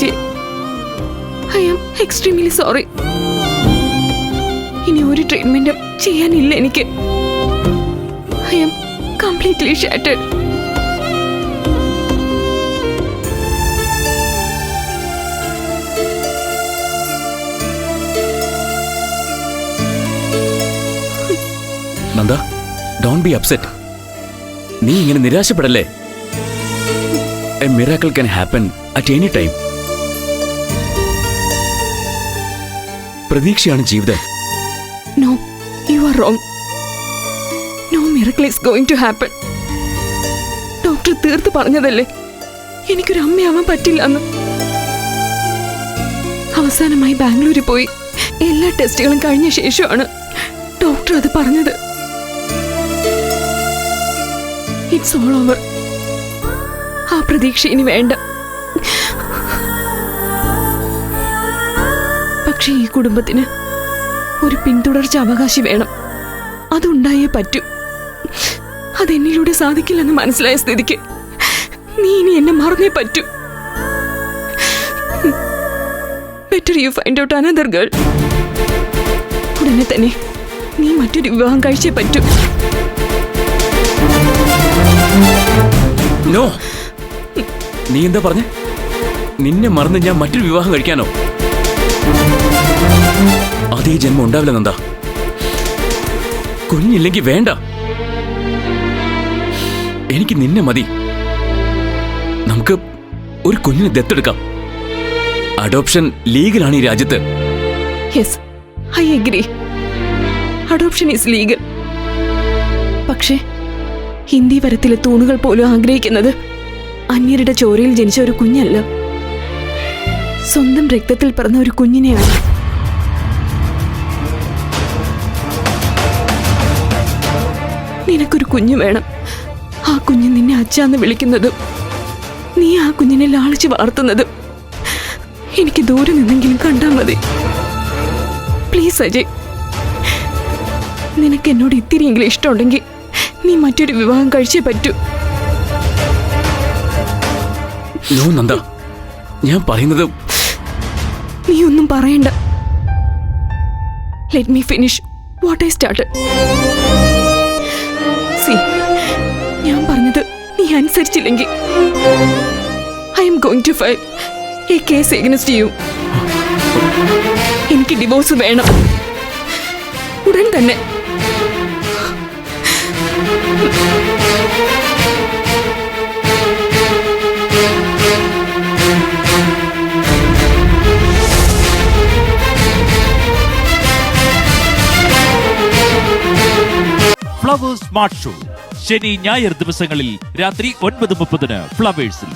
Ajay. I am extremely sorry. ഇനി ഒരു ട്രീറ്റ്മെന്റും ചെയ്യാനില്ല എനിക്ക്. I am completely shattered. Nanda, don't be upset. നീ ഇങ്ങനെ നിരാശപ്പെടല്ലേ. A miracle can happen at any time. പ്രതീക്ഷയാണ് ജീവിതം. No, you are wrong. No miracle is going to happen. Doctor തീർത്ത് പറഞ്ഞതല്ലേ എനിക്കൊരു അമ്മയാവാൻ പറ്റില്ല എന്ന്. അവസാനമായി ബാംഗ്ലൂരിൽ പോയി എല്ലാ ടെസ്റ്റുകളും കഴിഞ്ഞ ശേഷമാണ് ഡോക്ടർ അത് പറഞ്ഞത്. It's all over. ആ പ്രതീക്ഷ ഇനി വേണ്ട. പക്ഷെ ഈ കുടുംബത്തിന് ഒരു പിന്തുടർച്ച അവകാശി വേണം. അതുണ്ടായേ പറ്റൂ. അതെന്നിലൂടെ സാധിക്കില്ലെന്ന് മനസ്സിലായ സ്ഥിതിക്ക് നീ ഇനി എന്നെ മറന്നേ പറ്റൂ. Better you find out another girl. ഉടനെ തന്നെ നീ മറ്റൊരു വിവാഹം കഴിച്ചേ പറ്റൂ. നോ, നീ എന്താ പറഞ്ഞേ? നിന്നെ മറന്ന് ഞാൻ മറ്റൊരു വിവാഹം കഴിക്കാനോ? അതേ ജന്മം ഉണ്ടാവില്ല നന്ദ. കുഞ്ഞില്ലെങ്കിൽ വേണ്ട. എനിക്ക് നിന്നെ മതി. നമുക്ക് ഒരു കുഞ്ഞിനെ ദത്തെടുക്കാം. അഡോപ്ഷൻ ലീഗലാണ് ഈ രാജ്യത്ത്. Yes, I agree. Adoption is legal. പക്ഷേ ഹിന്ദി വരത്തിലെ തൂണുകൾ പോലും ആഗ്രഹിക്കുന്നത് അന്യരുടെ ചോരയിൽ ജനിച്ച ഒരു കുഞ്ഞല്ല, സ്വന്തം രക്തത്തിൽ പിറന്ന ഒരു കുഞ്ഞിനെയാണ്. നിനക്കൊരു കുഞ്ഞു വേണം. ആ കുഞ്ഞ് നിന്നെ അച്ഛാന്ന് വിളിക്കുന്നതും നീ ആ കുഞ്ഞിനെ ലാളിച്ച് വളർത്തുന്നതും എനിക്ക് ദൂരെ നിന്നെങ്കിലും കണ്ടാൽ മതി. പ്ലീസ് അജയ്, നിനക്ക് എന്നോട് ഇത്തിരിയെങ്കിലും ഇഷ്ടമുണ്ടെങ്കിൽ നീ മറ്റൊരു വിവാഹം കഴിച്ചേ പറ്റൂ. നോ നന്ദ, ഞാൻ പറയുന്നത്. നീ ഒന്നും പറയണ്ട. Let me finish what I started. See, ഞാൻ പറഞ്ഞത് നീ അനുസരിച്ചില്ലെങ്കിൽ I am going to file a case against you. എനിക്ക് ഡിവോഴ്സ് വേണം, ഉടൻ തന്നെ. ഫ്ലവേഴ്സ് സ്മാർട്ട് ഷോ ശനി ഞായർ ദിവസങ്ങളിൽ രാത്രി 9:30 ഫ്ലവേഴ്സിൽ.